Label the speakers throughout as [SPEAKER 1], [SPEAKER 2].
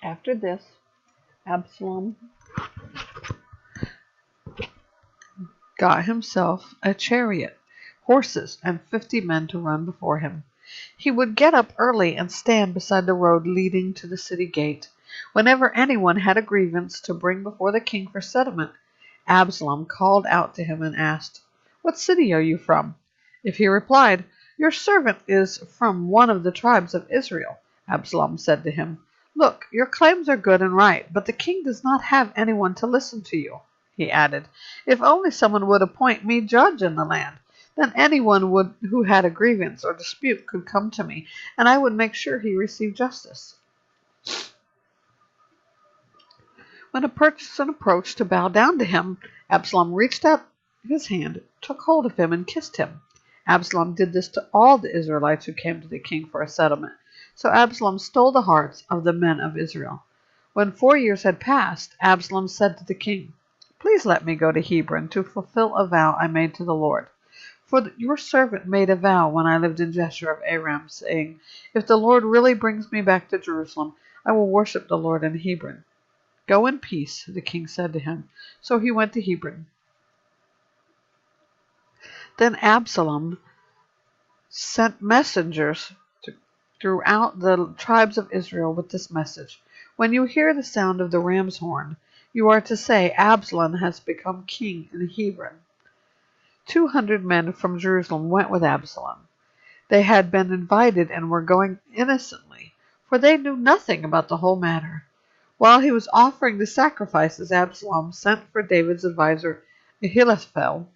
[SPEAKER 1] After this, Absalom got himself a chariot, horses, and 50 men to run before him. He would get up early and stand beside the road leading to the city gate. Whenever anyone had a grievance to bring before the king for settlement, Absalom called out to him and asked, "What city are you from?" If he replied, "Your servant is from one of the tribes of Israel," Absalom said to him, "Look, your claims are good and right, but the king does not have anyone to listen to you." He added, "If only someone would appoint me judge in the land, then anyone who had a grievance or dispute could come to me, and I would make sure he received justice." When a person approached to bow down to him, Absalom reached out his hand, took hold of him, and kissed him. Absalom did this to all the Israelites who came to the king for a settlement. So Absalom stole the hearts of the men of Israel. When 4 years had passed, Absalom said to the king, "Please let me go to Hebron to fulfill a vow I made to the Lord. For your servant made a vow when I lived in Jeshurun of Aram, saying, 'If the Lord really brings me back to Jerusalem, I will worship the Lord in Hebron.'" "Go in peace," the king said to him. So he went to Hebron. Then Absalom sent messengers throughout the tribes of Israel with this message: "When you hear the sound of the ram's horn, you are to say, 'Absalom has become king in Hebron.'" 200 men from Jerusalem went with Absalom. They had been invited and were going innocently, for they knew nothing about the whole matter. While he was offering the sacrifices, Absalom sent for David's adviser Ahithophel,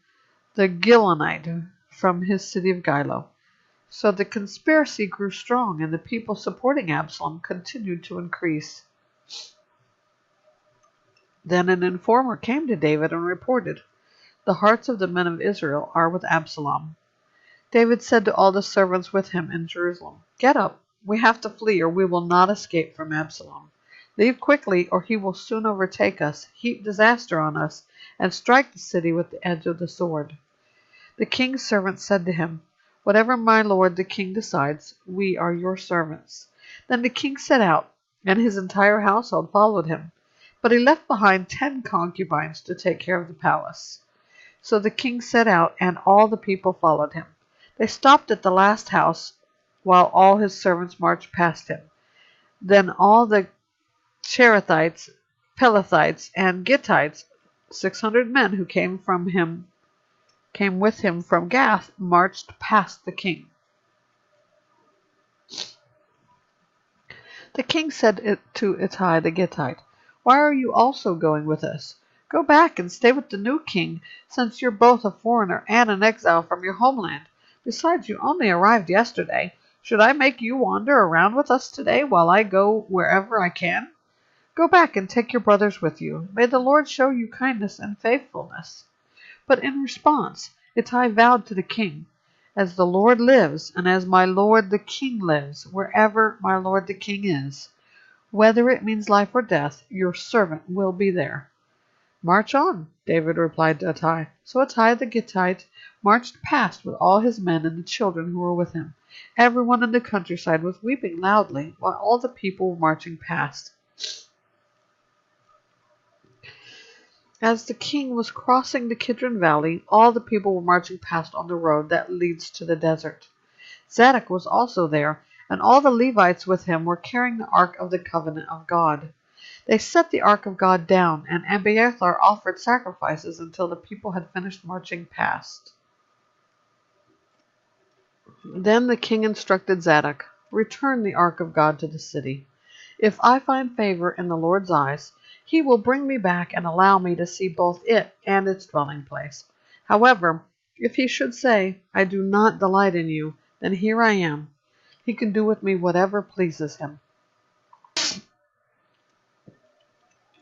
[SPEAKER 1] the Gilonite, from his city of Gilo. So the conspiracy grew strong, and the people supporting Absalom continued to increase. Then an informer came to David and reported, "The hearts of the men of Israel are with Absalom." David said to all the servants with him in Jerusalem, "Get up, we have to flee, or we will not escape from Absalom. Leave quickly, or he will soon overtake us, heap disaster on us, and strike the city with the edge of the sword." The king's servants said to him, "Whatever my lord the king decides, we are your servants." Then the king set out, and his entire household followed him. But he left behind 10 concubines to take care of the palace. So the king set out, and all the people followed him. They stopped at the last house, while all his servants marched past him. Then all the Cherethites, Pelethites, and Gittites, 600 men who came with him from Gath, marched past the king. The king said to Ittai the Gittite, "Why are you also going with us? Go back and stay with the new king, since you're both a foreigner and an exile from your homeland. Besides, you only arrived yesterday. Should I make you wander around with us today while I go wherever I can? Go back and take your brothers with you. May the Lord show you kindness and faithfulness." But in response, Ittai vowed to the king, "As the Lord lives, and as my lord the king lives, wherever my lord the king is, whether it means life or death, your servant will be there." "March on," David replied to Ittai. So Ittai the Gittite marched past with all his men and the children who were with him. Everyone in the countryside was weeping loudly, while all the people were marching past. As the king was crossing the Kidron Valley, all the people were marching past on the road that leads to the desert. Zadok was also there, and all the Levites with him were carrying the Ark of the Covenant of God. They set the Ark of God down, and Abiathar offered sacrifices until the people had finished marching past. Then the king instructed Zadok, "Return the Ark of God to the city. If I find favor in the Lord's eyes, he will bring me back and allow me to see both it and its dwelling place. However, if he should say, 'I do not delight in you,' then here I am. He can do with me whatever pleases him."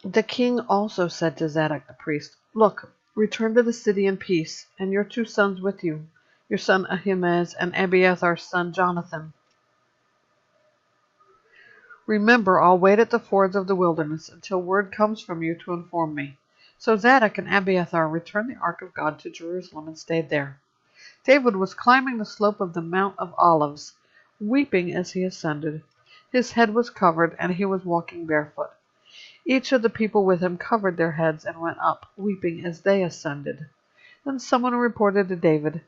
[SPEAKER 1] The king also said to Zadok the priest, "Look, return to the city in peace, and your 2 sons with you, your son Ahimaaz and Abiathar's son Jonathan. Remember, I'll wait at the fords of the wilderness until word comes from you to inform me." So Zadok and Abiathar returned the Ark of God to Jerusalem and stayed there. David was climbing the slope of the Mount of Olives, weeping as he ascended. His head was covered, and he was walking barefoot. Each of the people with him covered their heads and went up, weeping as they ascended. Then someone reported to David,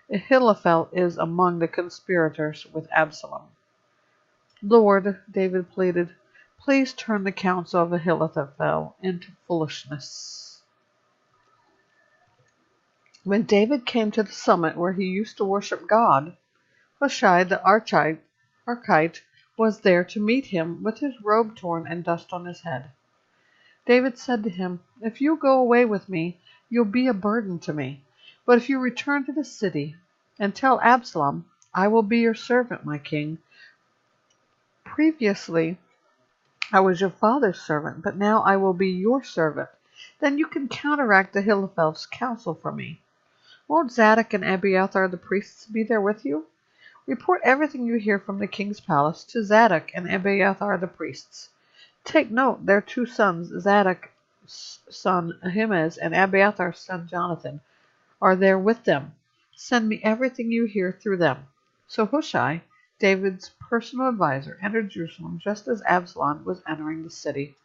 [SPEAKER 1] Ahithophel is among the conspirators with Absalom. Lord, David pleaded, please turn the counsel of Ahithophel into foolishness. When David came to the summit where he used to worship God, Hushai the Archite was there to meet him with his robe torn and dust on his head. David said to him, if you go away with me, you'll be a burden to me. But if you return to the city and tell Absalom, I will be your servant, my king. Previously, I was your father's servant, but now I will be your servant. Then you can counteract Ahithophel's counsel for me. Won't Zadok and Abiathar the priests be there with you? Report everything you hear from the king's palace to Zadok and Abiathar the priests. Take note, their two sons, Zadok's son Ahimaaz and Abiathar's son Jonathan, are there with them. Send me everything you hear through them. So Hushai, David's personal adviser, entered Jerusalem just as Absalom was entering the city.